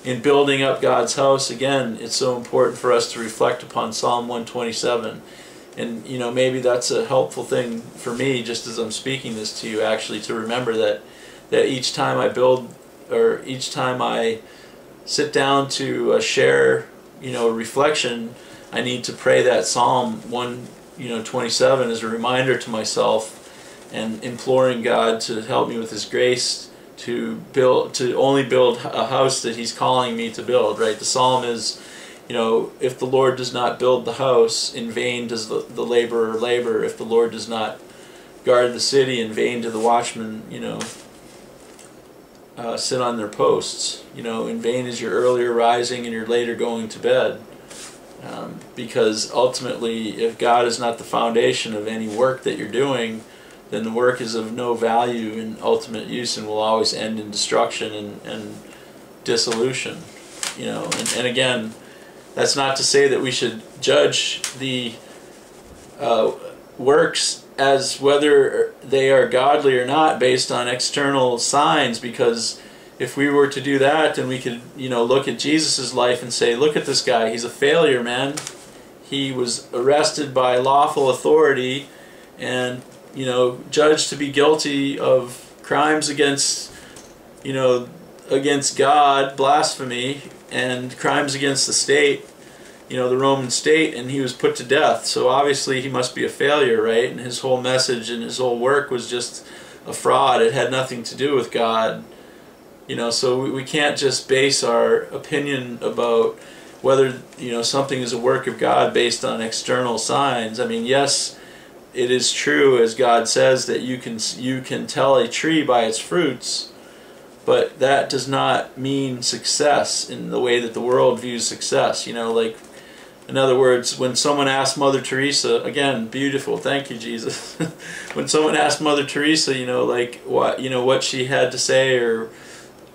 in building up God's house, again, it's so important for us to reflect upon Psalm 127. And, you know, maybe that's a helpful thing for me, just as I'm speaking this to you, actually, to remember that each time I build, or each time I sit down to share, you know, reflection, I need to pray that Psalm 127 as a reminder to myself, and imploring God to help me with His grace to only build a house that He's calling me to build. Right? The Psalm is, you know, if the Lord does not build the house, in vain does the laborer labor. If the Lord does not guard the city, in vain do the watchmen, you know, sit on their posts. You know, in vain is your earlier rising and your later going to bed. Because ultimately, if God is not the foundation of any work that you're doing, then the work is of no value in ultimate use and will always end in destruction and dissolution. You know, and again, that's not to say that we should judge the works as whether they are godly or not based on external signs, because if we were to do that, then we could, you know, look at Jesus' life and say, look at this guy, he's a failure, man. He was arrested by lawful authority and, you know, judged to be guilty of crimes against, you know, against God, blasphemy, and crimes against the state, you know, the Roman state, and he was put to death. So obviously he must be a failure, right? And his whole message and his whole work was just a fraud. It had nothing to do with God. You know, so we can't just base our opinion about whether, you know, something is a work of God based on external signs. I mean, yes, it is true, as God says, that you can tell a tree by its fruits, but that does not mean success in the way that the world views success. You know, like, in other words, when someone asked Mother Teresa, again, beautiful, thank you, Jesus. When someone asked Mother Teresa, you know, like, what she had to say, or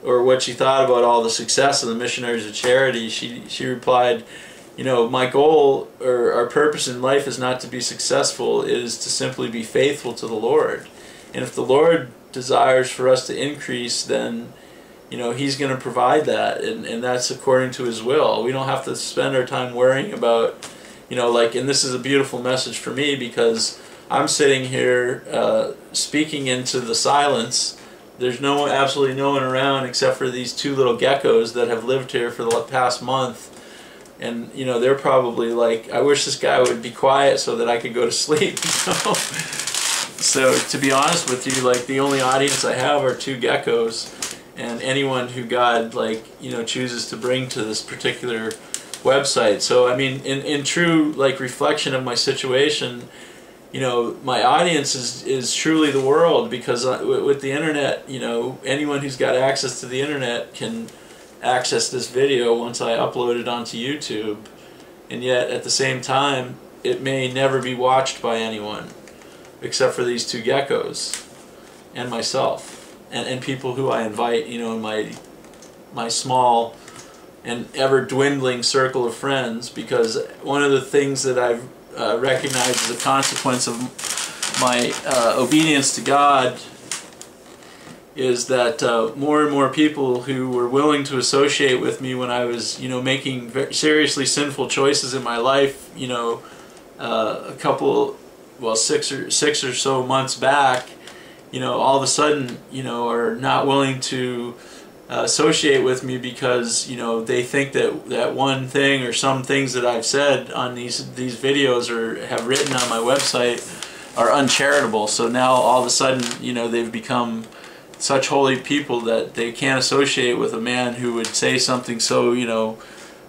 what she thought about all the success of the Missionaries of Charity, she replied, you know, my goal or our purpose in life is not to be successful, it is to simply be faithful to the Lord. And if the Lord desires for us to increase, then, you know, He's going to provide that, and that's according to His will. We don't have to spend our time worrying about, you know, like, and this is a beautiful message for me, because I'm sitting here speaking into the silence. There's absolutely no one around except for these two little geckos that have lived here for the past month. And, you know, they're probably like, I wish this guy would be quiet so that I could go to sleep, you know? So, to be honest with you, like, the only audience I have are two geckos, and anyone who God, like, you know, chooses to bring to this particular website. So, I mean, in true, like, reflection of my situation, you know, my audience is truly the world, because with the internet, you know, anyone who's got access to the internet can access this video once I upload it onto YouTube, and yet at the same time it may never be watched by anyone except for these two geckos and myself and people who I invite, you know, in my small and ever dwindling circle of friends. Because one of the things that I've recognized as a consequence of my obedience to God is that more and more people who were willing to associate with me when I was, you know, making seriously sinful choices in my life, you know, a couple, well, six or so months back, you know, all of a sudden, you know, are not willing to associate with me because, you know, they think that one thing or some things that I've said on these videos or have written on my website are uncharitable. So now all of a sudden, you know, they've become such holy people that they can't associate with a man who would say something so, you know,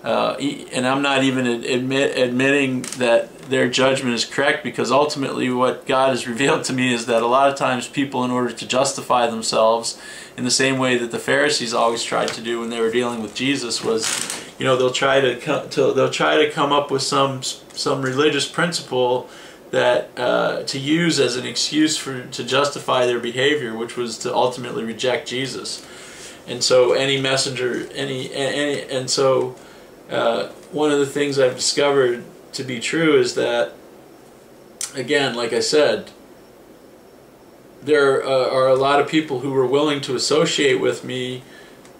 and I'm not even admitting that their judgment is correct, because ultimately what God has revealed to me is that a lot of times people, in order to justify themselves in the same way that the Pharisees always tried to do when they were dealing with Jesus, was, you know, they'll try to come up with some religious principle that to use as an excuse to justify their behavior, which was to ultimately reject Jesus. And so any messenger, and so one of the things I've discovered to be true is that, again, like I said, there are a lot of people who were willing to associate with me,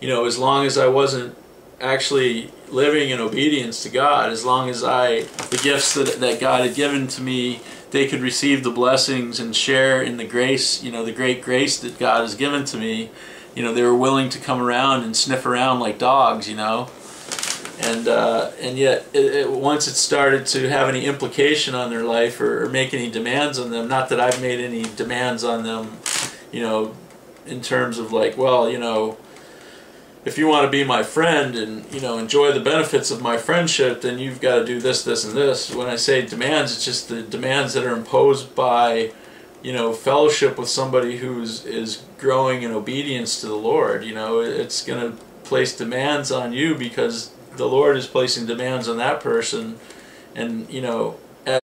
you know, as long as I wasn't actually living in obedience to God, as long as the gifts that God had given to me, they could receive the blessings and share in the grace, the great grace that God has given to me. They were willing to come around and sniff around like dogs, and yet once it started to have any implication on their life or make any demands on them, not that I've made any demands on them, in terms of like, well, if you want to be my friend and enjoy the benefits of my friendship, then you've got to do this, this, and this. When I say demands, it's just the demands that are imposed by fellowship with somebody is growing in obedience to the Lord. It's going to place demands on you because the Lord is placing demands on that person, and